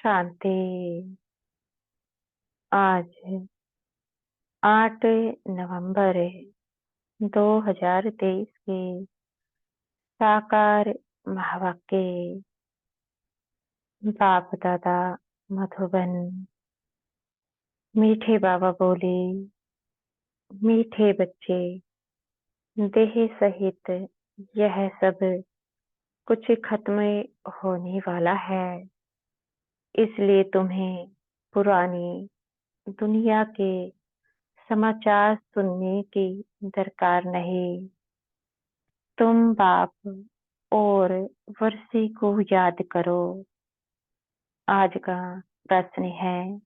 शांति। आज 8 नवंबर 2023 के साकार महावाक्य बाप दादा मधुबन। मीठे बाबा बोले, मीठे बच्चे, देह सहित यह सब कुछ खत्म होने वाला है। इसलिए तुम्हें पुरानी दुनिया के समाचार सुनने की दरकार नहीं। तुम बाप और वर्षी को याद करो। आज का प्रश्न है,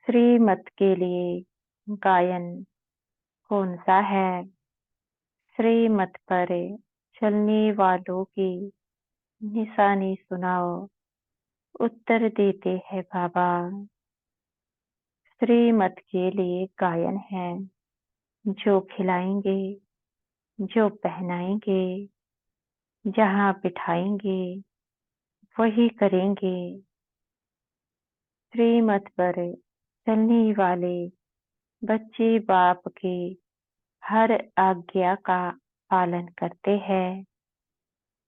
श्रीमत के लिए गायन कौन सा है? श्रीमत पर चलने वालों की निशानी सुनाओ। उत्तर देते हैं बाबा, श्रीमत के लिए गायन है। जो खिलाएंगे, जो पहनाएंगे, जहाँ बिठाएंगे वही करेंगे। श्रीमत पर चलने वाले बच्चे बाप की हर आज्ञा का पालन करते हैं।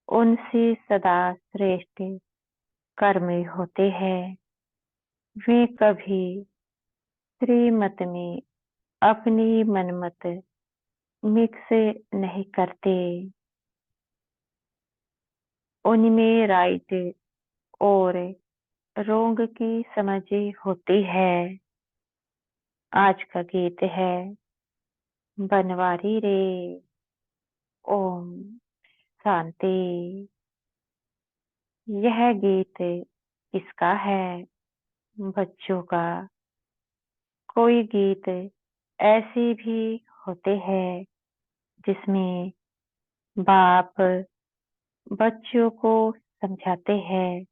उनसे सदा श्रेष्ठ कर्म होते हैं। वे कभी श्रीमत में अपनी मनमत मिक्स नहीं करते। उनमें राइट और रोंग की समझ होती है। आज का गीत है, बनवारी रे। ओम शांति। यह गीत किसका है? बच्चों का। कोई गीत ऐसे भी होते हैं जिसमें बाप बच्चों को समझाते हैं,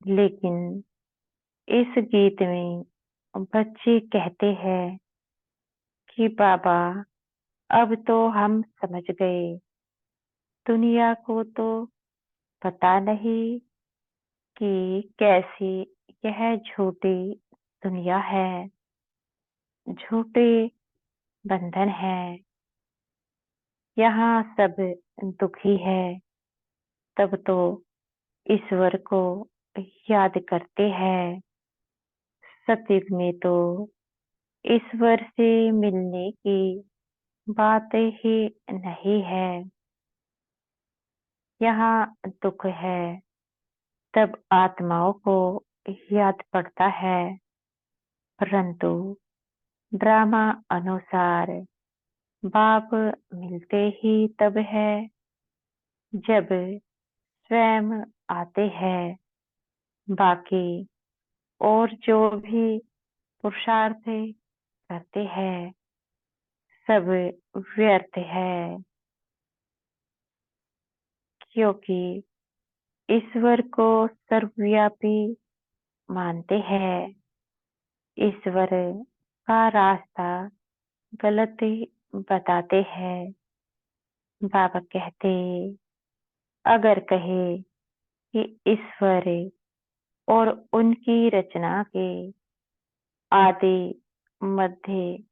लेकिन इस गीत में बच्चे कहते हैं कि बाबा, अब तो हम समझ गए। दुनिया को तो पता नहीं कि कैसी यह झूठी दुनिया है, झूठे बंधन है। यहाँ सब दुखी है। तब तो ईश्वर को याद करते हैं। सतयुग में तो ईश्वर से मिलने की बात ही नहीं है। यहाँ दुख है, तब आत्माओं को याद पड़ता है। परंतु ड्रामा अनुसार बाप मिलते ही तब है जब स्वयं आते हैं। बाकी और जो भी पुरुषार्थ करते हैं सब व्यर्थ है, क्योंकि ईश्वर को सर्वव्यापी मानते हैं। ईश्वर का रास्ता गलत बताते हैं। बाबा कहते, अगर कहे कि ईश्वर और उनकी रचना के आदि मध्य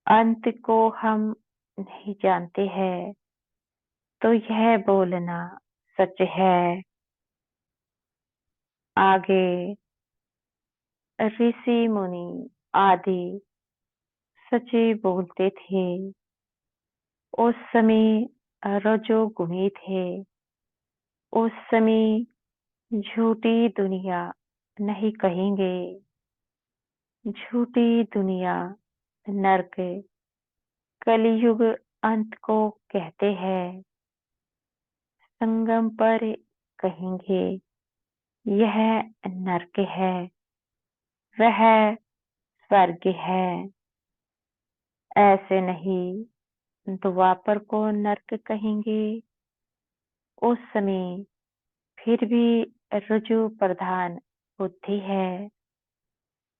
अंत को हम नहीं जानते हैं, तो यह बोलना सच है। आगे ऋषि मुनि आदि सच बोलते थे। उस समय रजोगुणी थे। उस समय झूठी दुनिया नहीं कहेंगे। झूठी दुनिया नरक कलयुग अंत को कहते हैं। संगम पर कहेंगे यह नरक है, वह स्वर्ग है। ऐसे नहीं, द्वापर को नरक कहेंगे। उस समय फिर भी रजो प्रधान बुद्धि है।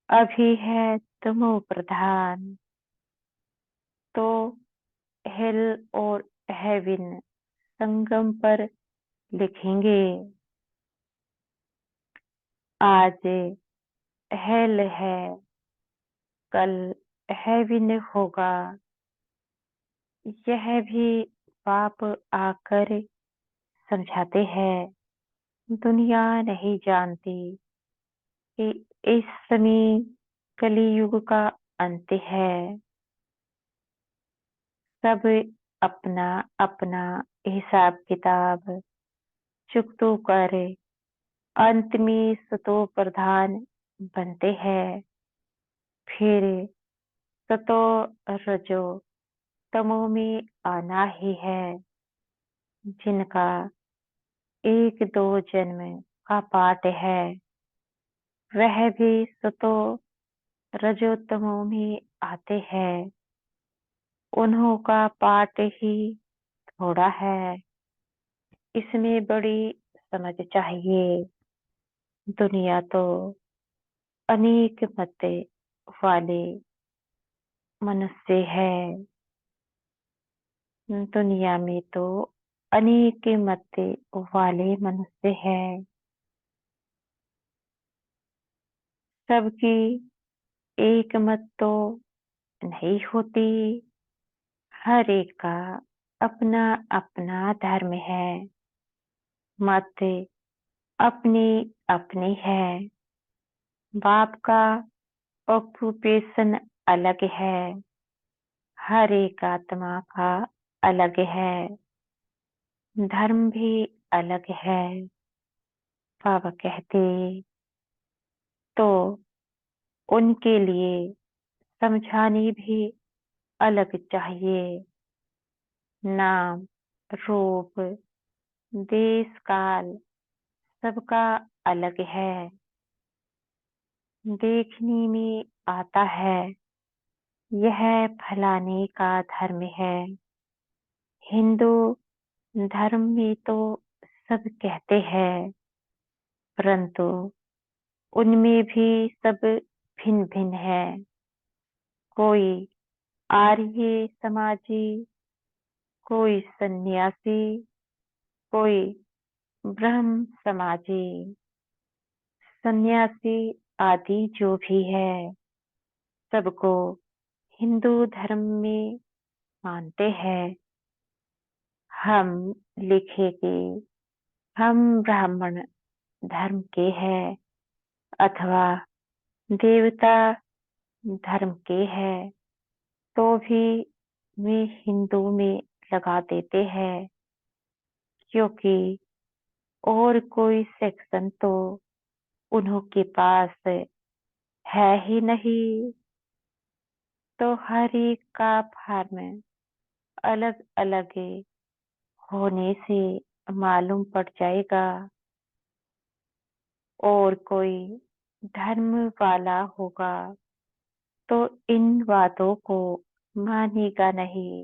अभी है तमो प्रधान। तो हेल और हेवन संगम पर लिखेंगे। आज हेल है, कल है विन होगा। यह भी बाप आकर समझाते हैं। दुनिया नहीं जानती कि इस समय कलयुग का अंत है। सब अपना अपना हिसाब किताब चुकतो कर अंत में सतो प्रधान बनते हैं। फिर सतो रजो तमो में आना ही है। जिनका एक दो जन्म का पाठ है, वह भी सतो रजोतमो में आते हैं। उन्हों का पाठ ही थोड़ा है। इसमें बड़ी समझ चाहिए। दुनिया तो अनेक मत वाले मनुष्य है। दुनिया में तो अनेक मत वाले मनुष्य हैं। सबकी एक मत तो नहीं होती। हर एक का अपना अपना धर्म है। मत अपनी अपनी है। बाप का ऑक्यूपेशन अलग है। हर एक आत्मा का अलग है। धर्म भी अलग है। बाबा कहते तो उनके लिए समझानी भी अलग चाहिए। नाम, रूप, देश, काल सबका अलग है। देखने में आता है यह फलाने का धर्म है। हिंदू धर्म में तो सब कहते हैं, परंतु उनमें भी सब भिन्न भिन्न है। कोई आर्य समाजी, कोई सन्यासी, कोई ब्रह्म समाजी, सन्यासी आदि जो भी है, सबको हिंदू धर्म में मानते हैं। हम लिखे कि हम ब्राह्मण धर्म के हैं अथवा देवता धर्म के हैं, तो भी वे हिंदू में लगा देते हैं, क्योंकि और कोई सेक्शन तो उन्हों के पास है ही नहीं। तो हर एक का फॉर्म अलग अलग होने से मालूम पड़ जाएगा। और कोई धर्म वाला होगा तो इन बातों को मानेगा नहीं।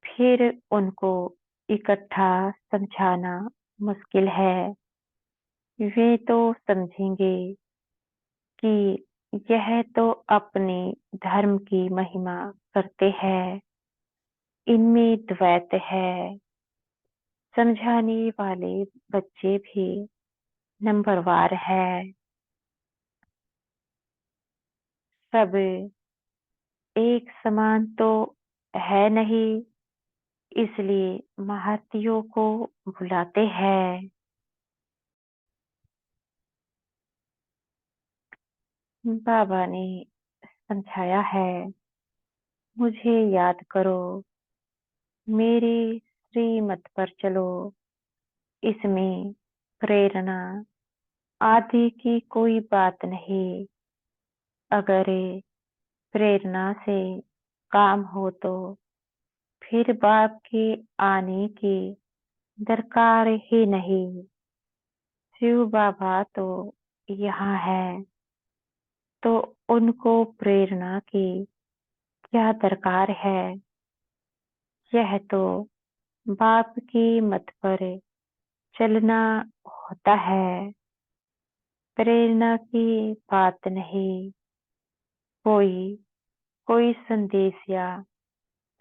फिर उनको इकट्ठा समझाना मुश्किल है। वे तो समझेंगे कि यह तो अपने धर्म की महिमा करते हैं, इनमें द्वैत है। समझाने वाले बच्चे भी नंबरवार है। सब एक समान तो है नहीं, इसलिए महारथियों को बुलाते हैं। बाबा ने समझाया है, मुझे याद करो, मेरी श्रीमत पर चलो। इसमें प्रेरणा आदि की कोई बात नहीं। अगर प्रेरणा से काम हो तो फिर बाप के आने की दरकार ही नहीं। शिव बाबा तो यहाँ है, तो उनको प्रेरणा की क्या दरकार है। यह तो बाप की मत पर चलना होता है, प्रेरणा की बात नहीं। कोई कोई संदेश या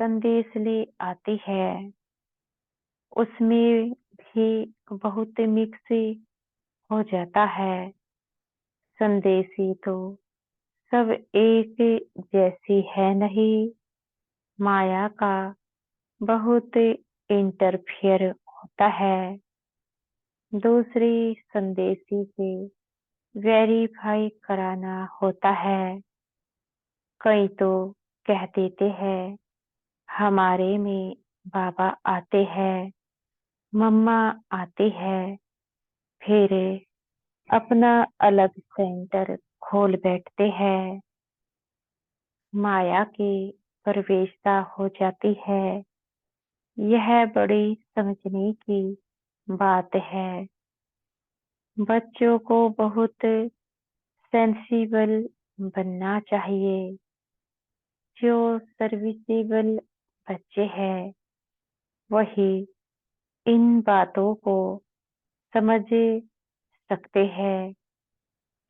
संदेश ले आती है, उसमें भी बहुत मिक्स हो जाता है। संदेशी तो सब एक जैसी है नहीं। माया का बहुत इंटरफियर होता है। दूसरी संदेशी से वेरीफाई कराना होता है। कई तो कह देते हैं हमारे में बाबा आते हैं, मम्मा आते हैं, फिर अपना अलग सेंटर खोल बैठते हैं। माया की प्रवेशता हो जाती है। यह बड़ी समझने की बात है। बच्चों को बहुत सेंसिबल बनना चाहिए। जो सर्विसेबल बच्चे हैं वही इन बातों को समझ सकते हैं।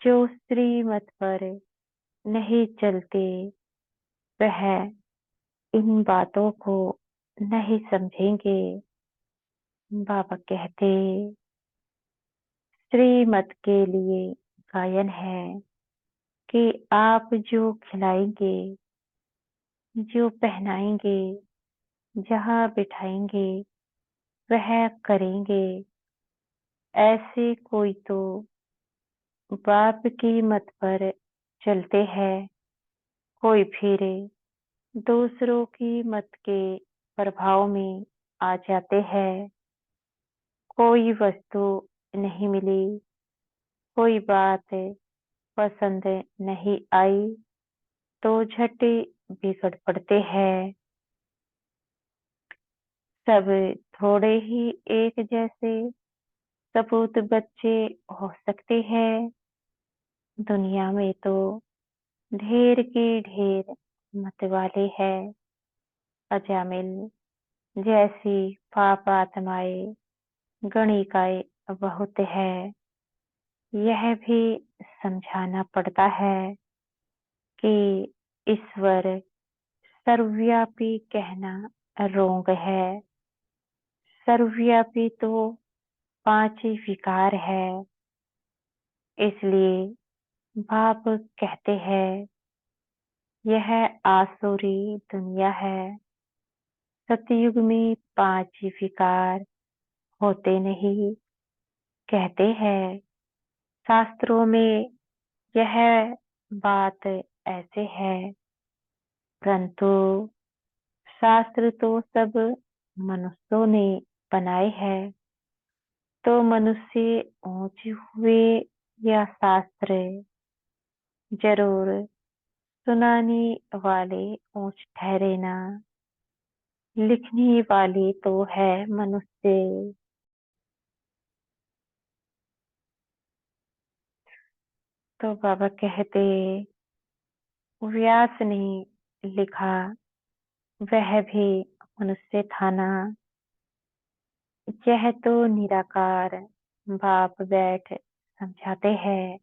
जो श्रीमत पर नहीं चलते वह इन बातों को नहीं समझेंगे। बाबा कहते श्रीमत के लिए गायन है कि आप जो खिलाएंगे, जो पहनाएंगे, जहाँ बिठाएंगे वह करेंगे। ऐसे कोई तो बाप की मत पर चलते हैं, कोई फिर दूसरों की मत के प्रभाव में आ जाते हैं। कोई वस्तु नहीं मिली, कोई बात पसंद नहीं आई तो झट बिगड़ पड़ते हैं। सब थोड़े ही एक जैसे सपूत बच्चे हो सकते हैं। दुनिया में तो ढेर के ढेर मत वाले हैं। अजामिल जैसी पाप आत्माएं गणिकाएं बहुत है। यह भी समझाना पड़ता है कि ईश्वर सर्वव्यापी कहना रोंग है। सर्वव्यापी तो 5 विकार है। इसलिए बाप कहते हैं यह आसुरी दुनिया है। सतयुग में 5 विकार होते नहीं। कहते हैं शास्त्रों में यह बात ऐसे है, परंतु शास्त्र तो सब मनुष्यों ने बनाए हैं। तो मनुष्य ऊंच हुए या शास्त्र? जरूर सुनाने वाले ऊंच ठहरे ना। लिखने वाले तो है मनुष्य। तो बाबा कहते व्यास ने लिखा वह भी मनुष्य था ना। यह तो निराकार बाप बैठ समझाते हैं।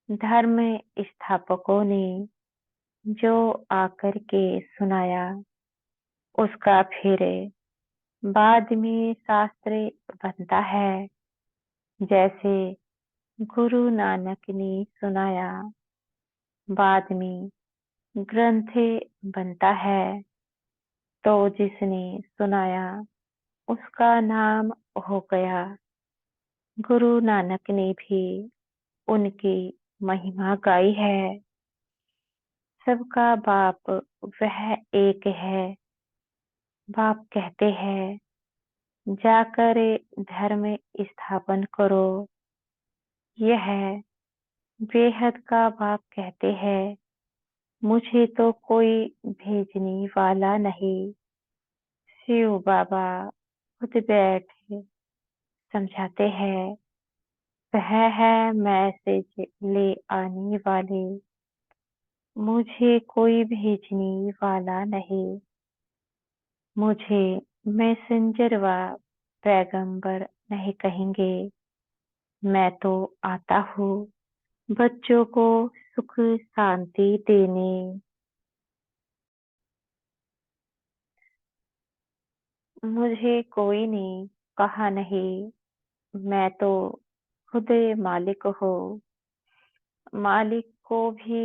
धर्म स्थापकों ने जो आकर के सुनाया उसका फिर बाद में शास्त्र बनता है। जैसे गुरु नानक ने सुनाया बाद में ग्रंथ बनता है। तो जिसने सुनाया उसका नाम हो गया। गुरु नानक ने भी उनकी महिमा गाई है। सबका बाप वह एक है। बाप कहते हैं जाकर धर्म स्थापन करो। यह बेहद का बाप कहते हैं मुझे तो कोई भेजने वाला नहीं। शिव बाबा खुद बैठ समझाते हैं वह है मैसेज ले आने वाले। मुझे कोई भेजने वाला नहीं। मुझे मैसेंजर व पैगंबर नहीं कहेंगे। मैं तो आता हूँ बच्चों को सुख शांति देने। मुझे कोई नहीं कहा नहीं, मैं तो खुद मालिक हूँ। मालिक को भी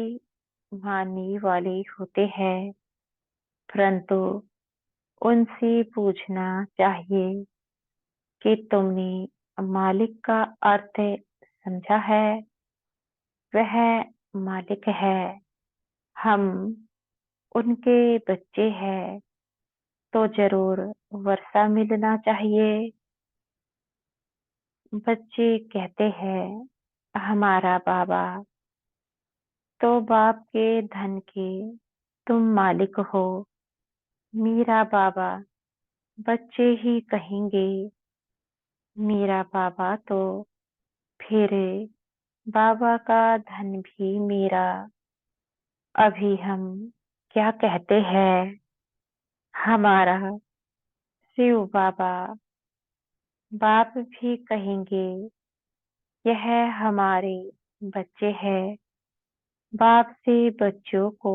मानने वाले होते हैं, परंतु उनसे पूछना चाहिए कि तुमने मालिक का अर्थ समझा है? वह मालिक है, हम उनके बच्चे हैं, तो जरूर वर्षा मिलना चाहिए। बच्चे कहते हैं, हमारा बाबा तो बाप के धन के तुम मालिक हो। मेरा बाबा बच्चे ही कहेंगे, मेरा बाबा तो फिर बाबा का धन भी मेरा। अभी हम क्या कहते हैं? हमारा शिव बाबा बाप भी कहेंगे, यह हमारे बच्चे हैं। बाप से बच्चों को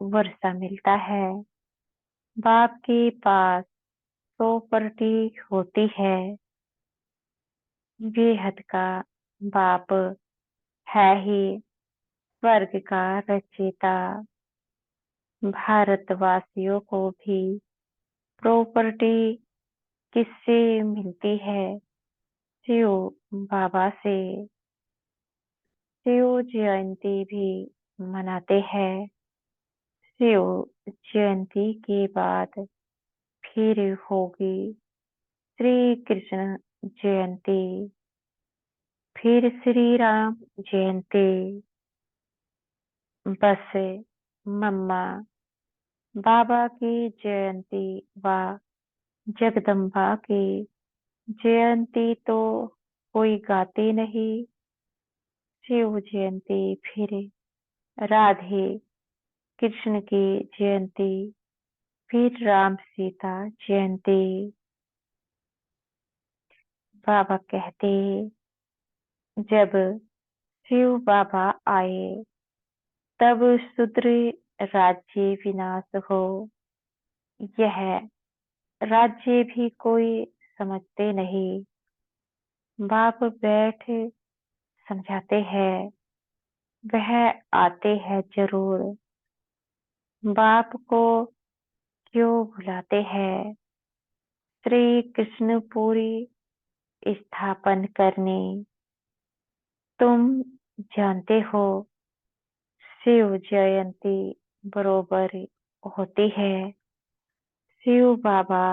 वर्षा मिलता है। बाप के पास प्रॉपर्टी होती है। बेहद का बाप है ही स्वर्ग का रचयिता। भारतवासियों को भी प्रॉपर्टी किससे मिलती है? शिव बाबा से। शिव जयंती भी मनाते हैं। शिव जयंती के बाद फिर होगी श्री कृष्ण जयंती, फिर श्री राम जयंती। बस मम्मा बाबा की जयंती व जगदम्बा की जयंती तो कोई गाते नहीं। शिव जयंती, फिर राधे कृष्ण की जयंती, फिर राम सीता जयंती। बाबा कहते, जब शिव बाबा आए तब शूद्र राज्य विनाश हो। यह राज्य भी कोई समझते नहीं। बाप बैठ समझाते हैं, वह आते हैं जरूर। बाप को क्यों भुलाते हैं? श्री कृष्ण पुरी स्थापन करने। तुम जानते हो शिव जयंती बरोबर होती है। शिव बाबा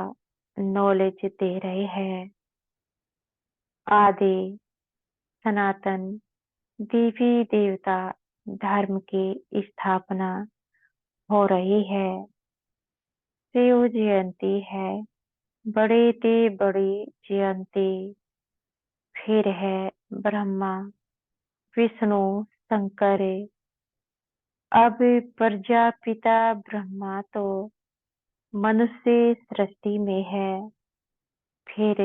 नॉलेज दे रहे हैं। आदि सनातन देवी देवता धर्म की स्थापना हो रही है। शिव जयंती है बड़े ते बड़ी जयंती। फिर है ब्रह्मा विष्णु शंकर। अब प्रजापिता ब्रह्मा तो मनुष्य सृष्टि में है। फिर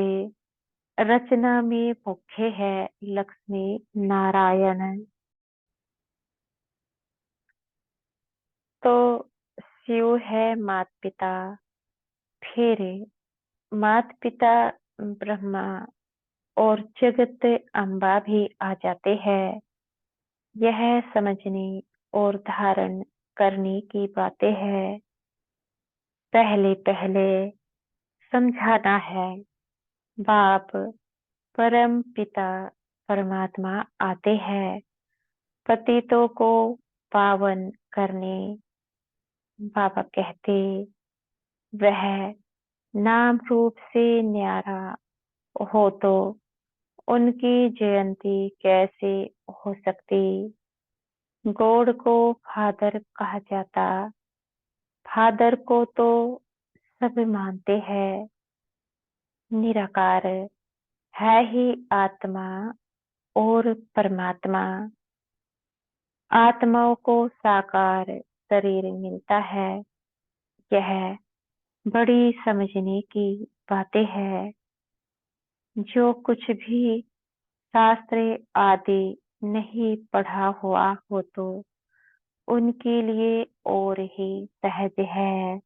रचना में मुख्य है लक्ष्मी नारायण। तो शिव है माता पिता। फिर माता पिता ब्रह्मा और जगत अम्बा भी आ जाते हैं। यह समझने और धारण करने की बातें हैं। पहले पहले समझाना है। बाप परम पिता परमात्मा आते हैं पतितों को पावन करने। बाबा कहते, वह नाम रूप से न्यारा हो तो उनकी जयंती कैसे हो सकती? गॉड को फादर कहा जाता। फादर को तो सब मानते हैं। निराकार है ही आत्मा और परमात्मा। आत्माओं को साकार शरीर मिलता है। यह बड़ी समझने की बातें हैं। जो कुछ भी शास्त्र आदि नहीं पढ़ा हुआ हो तो उनके लिए और ही सहज है।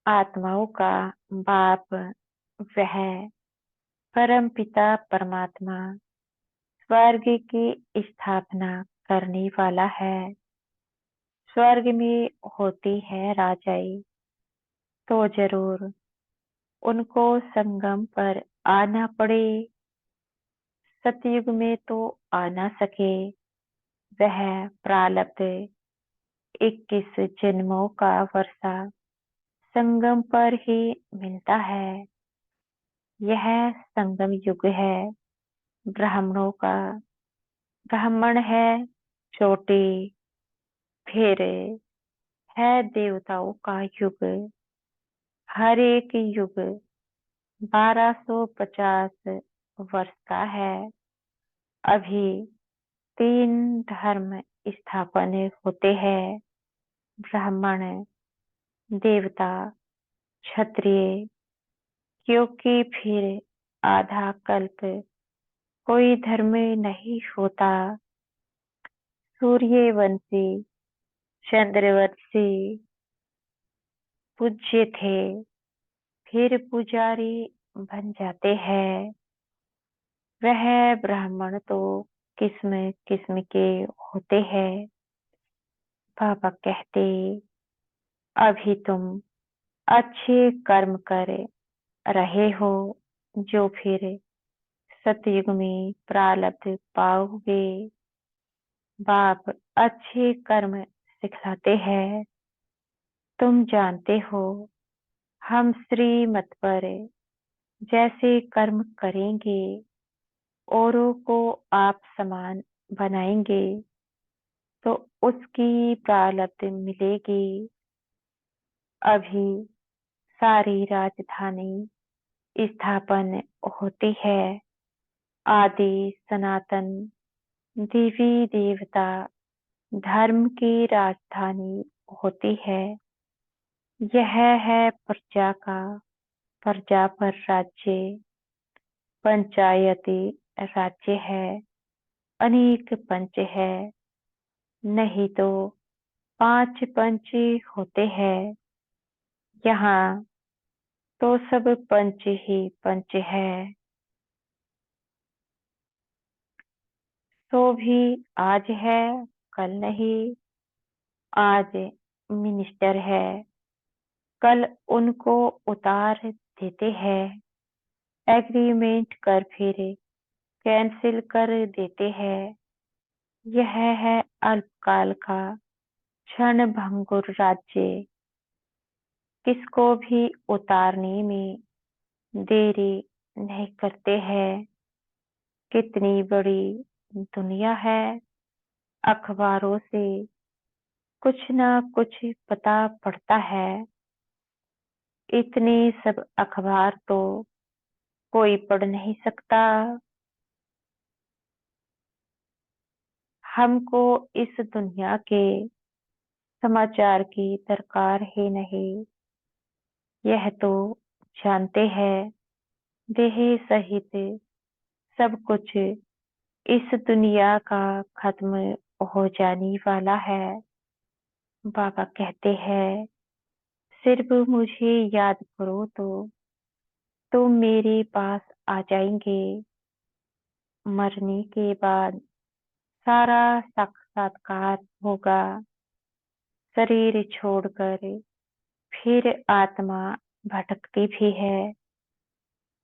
आत्माओं का बाप वह परम पिता परमात्मा स्वर्ग की स्थापना करने वाला है। स्वर्ग में होती है राजाई, तो जरूर उनको संगम पर आना पड़े। सतयुग में तो आ ना सके, वह प्रारब्ध 21 जन्मों का वर्षा संगम पर ही मिलता है। यह संगम युग है ब्राह्मणों का। ब्राह्मण है छोटे, फिर है देवताओं का युग। हर एक युग 1250 वर्ष का है। अभी 3 धर्म स्थापन होते हैं, ब्राह्मण, देवता, क्षत्रिय, क्योंकि फिर आधा कल्प कोई धर्म नहीं होता। सूर्यवंशी, चंद्रवंशी पूज्य थे, फिर पुजारी बन जाते हैं। वह ब्राह्मण तो किस्म किस्म के होते हैं। बाबा कहते, अभी तुम अच्छे कर्म कर रहे हो, जो फिर सतयुग में प्रारब्ध पाओगे। बाप अच्छे कर्म सिखलाते हैं। तुम जानते हो, हम श्रीमत पर जैसे कर्म करेंगे, औरों को आप समान बनाएंगे, तो उसकी प्रारब्ध मिलेगी। अभी सारी राजधानी स्थापन होती है। आदि सनातन देवी देवता धर्म की राजधानी होती है। यह है प्रजा का प्रजा पर राज्य। पंचायती राज्य है, अनेक पंच है, नहीं तो 5 पंच होते हैं। यहाँ तो सब पंच ही पंच है। तो भी आज है, कल नहीं। आज मिनिस्टर है, कल उनको उतार देते हैं। एग्रीमेंट कर फिर कैंसिल कर देते हैं। यह है अल्पकाल का क्षण भंगुर राज्य। किसको भी उतारने में देरी नहीं करते हैं। कितनी बड़ी दुनिया है, अखबारों से कुछ ना कुछ पता पड़ता है। इतने सब अखबार तो कोई पढ़ नहीं सकता। हमको इस दुनिया के समाचार की दरकार ही नहीं। यह तो जानते हैं, देह सहित सब कुछ इस दुनिया का खत्म हो जाने वाला है। बाबा कहते हैं, सिर्फ मुझे याद करो तो तुम मेरे पास आ जाएंगे। मरने के बाद सारा साक्षात्कार होगा। शरीर छोड़कर फिर आत्मा भटकती भी है।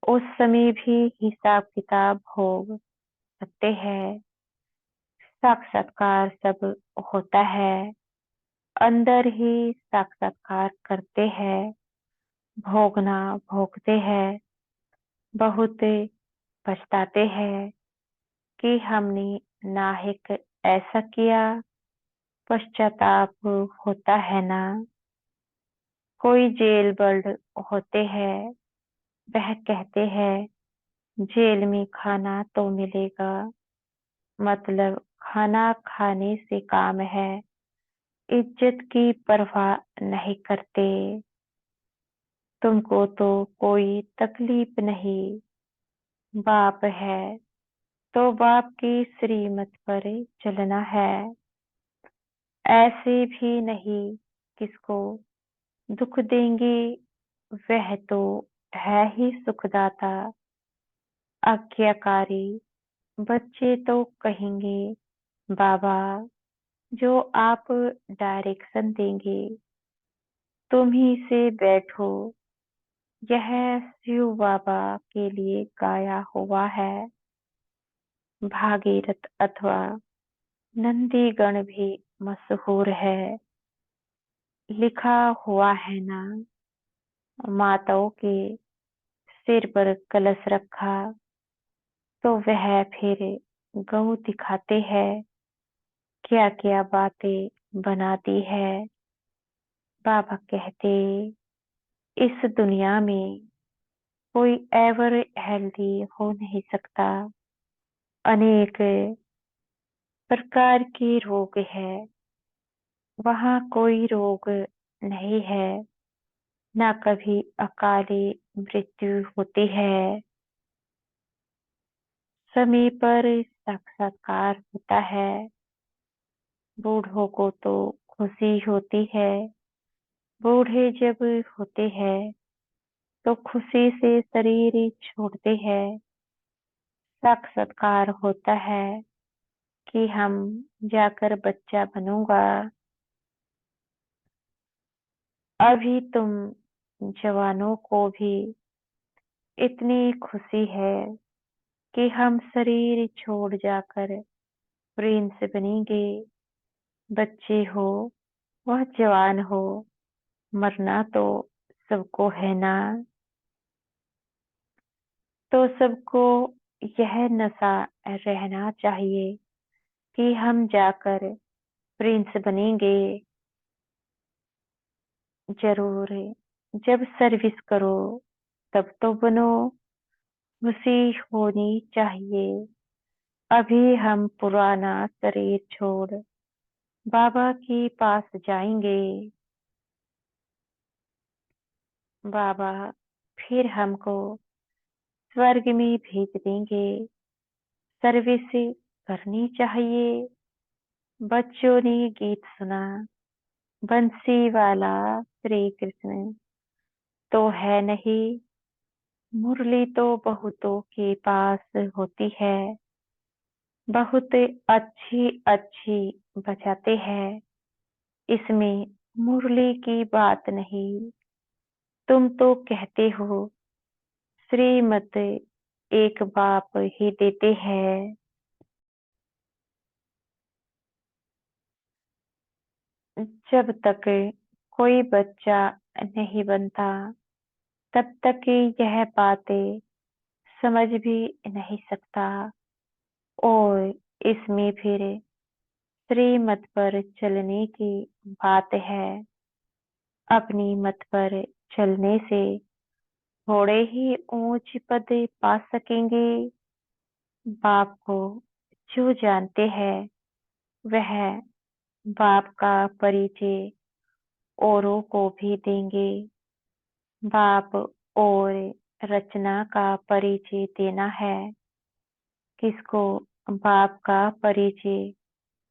उस समय भी हिसाब किताब हो सकते हैं। साक्षात्कार सब होता है, अंदर ही साक्षात्कार करते हैं। भोगना भोगते हैं, बहुत पछताते हैं कि हमने नाहिक ऐसा किया। पश्चाताप होता है ना। कोई जेल बर्ड होते हैं, वह कहते हैं जेल में खाना तो मिलेगा, मतलब खाना खाने से काम है। इज्जत की परवाह नहीं करते। तुमको तो कोई तकलीफ नहीं। बाप है तो बाप की श्रीमत पर चलना है। ऐसे भी नहीं किसको दुख देंगे। वह तो है ही सुखदाता, आज्ञाकारी। बच्चे तो कहेंगे, बाबा, जो आप डायरेक्शन देंगे, तुम ही से बैठो। यह शिव बाबा के लिए गाया हुआ है। भागीरथ अथवा नंदीगण भी मशहूर है। लिखा हुआ है ना, माताओं के सिर पर कलश रखा तो वह फिर गऊ दिखाते हैं क्या क्या बातें बनाती है। बाबा कहते, इस दुनिया में कोई एवर हेल्दी हो नहीं सकता। अनेक प्रकार के रोग है, वहाँ कोई रोग नहीं है, ना कभी अकाली मृत्यु होती है। समय पर साक्षात्कार होता है। बूढ़ों को तो खुशी होती है। बूढ़े जब होते हैं तो खुशी से शरीर छोड़ते हैं। साक्षात्कार होता है कि हम जाकर बच्चा बनूंगा। अभी तुम जवानों को भी इतनी खुशी है कि हम शरीर छोड़ जाकर प्रिंस बनेंगे। बच्चे हो वह जवान हो, मरना तो सबको है ना। तो सबको यह नशा रहना चाहिए कि हम जाकर प्रिंस बनेंगे। जरूर, जब सर्विस करो तब तो बनो। खुशी होनी चाहिए। अभी हम पुराना शरीर छोड़ बाबा के पास जाएंगे। बाबा फिर हमको स्वर्ग में भेज देंगे। सर्विस करनी चाहिए। बच्चों ने गीत सुना, बंसी वाला श्री कृष्ण तो है नहीं। मुरली तो बहुतों के पास होती है। बहुत अच्छी अच्छी बजाते हैं। इसमें मुरली की बात नहीं। तुम तो कहते हो श्रीमत एक बाप ही देते हैं। जब तक कोई बच्चा नहीं बनता तब तक यह बातें समझ भी नहीं सकता। और इसमें फिर श्रीमत पर चलने की बात है। अपनी मत पर चलने से थोड़े ही ऊंच पद पा सकेंगे। बाप को जो जानते हैं वह बाप का परिचय औरों को भी देंगे। बाप और रचना का परिचय देना है। किसको बाप का परिचय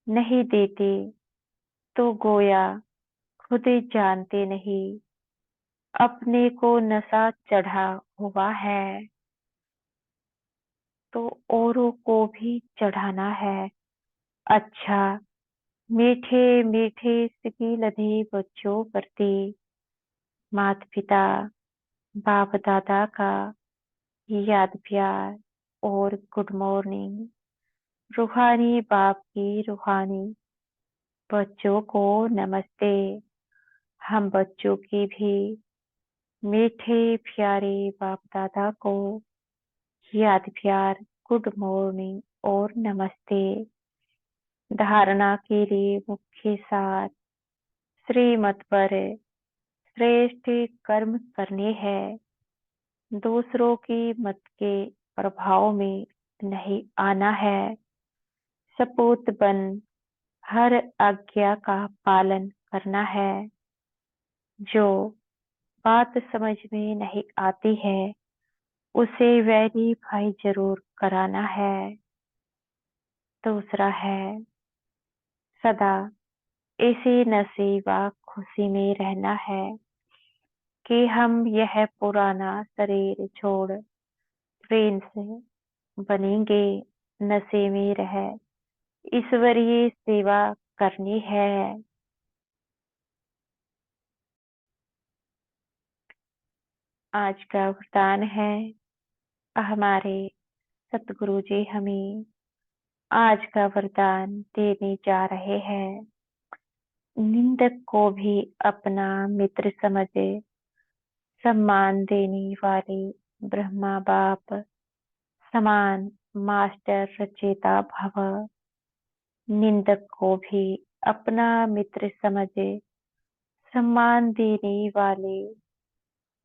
नहीं देते तो गोया खुद जानते नहीं अपने को नशा चढ़ा हुआ है तो औरों को भी चढ़ाना है। अच्छा, मीठे मीठे सिकी लधे बच्चों प्रति माता पिता बाप दादा का याद प्यार और गुड मॉर्निंग। रूहानी बाप की रूहानी बच्चों को नमस्ते। हम बच्चों की भी मीठे प्यारे बाप दादा को याद प्यार, गुड मॉर्निंग और नमस्ते। धारणा के लिए मुख्य सार श्रीमत पर श्रेष्ठ कर्म करने हैं। दूसरों की मत के प्रभाव में नहीं आना है। सपूत बन हर आज्ञा का पालन करना है। जो बात समझ में नहीं आती है उसे वेरीफाई जरूर कराना है। दूसरा है सदा इसी नशे व खुशी में रहना है। कि हम यह पुराना शरीर छोड़ ट्रेन से बनेंगे, नशे में रह ईश्वरीय सेवा करनी है। आज का वरदान है, हमारे सतगुरु जी हमें आज का वरदान देने जा रहे हैं। निंदक को भी अपना मित्र समझे, सम्मान देने वाले ब्रह्मा बाप समान मास्टर रचेता भव। निंदक को भी अपना मित्र समझे, सम्मान देने वाले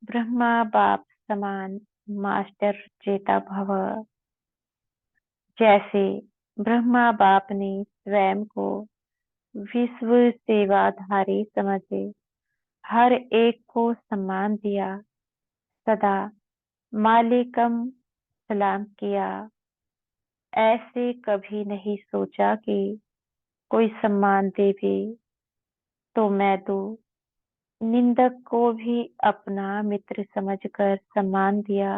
ब्रह्मा बाप समान मास्टर रचेता भव। जैसे ब्रह्मा बाप ने स्वयं को विश्व सेवाधारी समझे, हर एक को सम्मान दिया, सदा मालिकम सलाम किया, ऐसे कभी नहीं सोचा कि कोई सम्मान देवे तो मैं दूं। निंदक को भी अपना मित्र समझकर सम्मान दिया,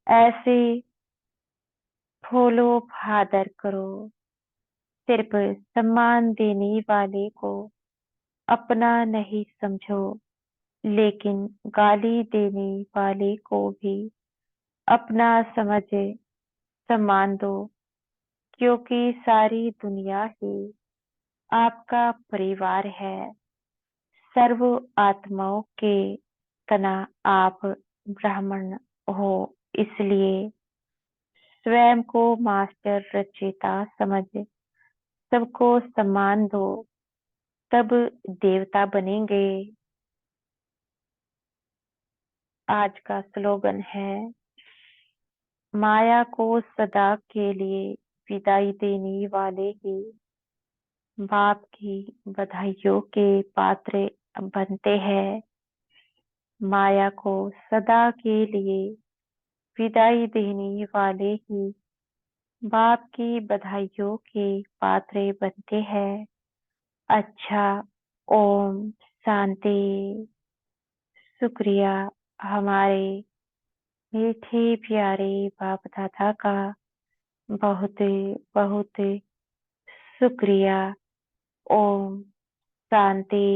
ऐसे फॉलो आदर करो। सिर्फ सम्मान देने वाले को अपना नहीं समझो, लेकिन गाली देने वाले को भी अपना समझ सम्मान दो, क्योंकि सारी दुनिया ही आपका परिवार है। सर्व आत्माओं के तना आप ब्राह्मण हो, इसलिए स्वयं को मास्टर रचयिता समझ सबको सम्मान दो, तब देवता बनेंगे। आज का स्लोगन है, माया को सदा के लिए विदाई देने वाले ही बाप की बधाइयों के पात्र बनते हैं। माया को सदा के लिए विदाई देने वाले ही बाप की बधाइयों के पात्र बनते हैं। अच्छा, ओम शांति। शुक्रिया हमारे मीठे प्यारे बाप दादा का, बहुत बहुत शुक्रिया। ओम शांति।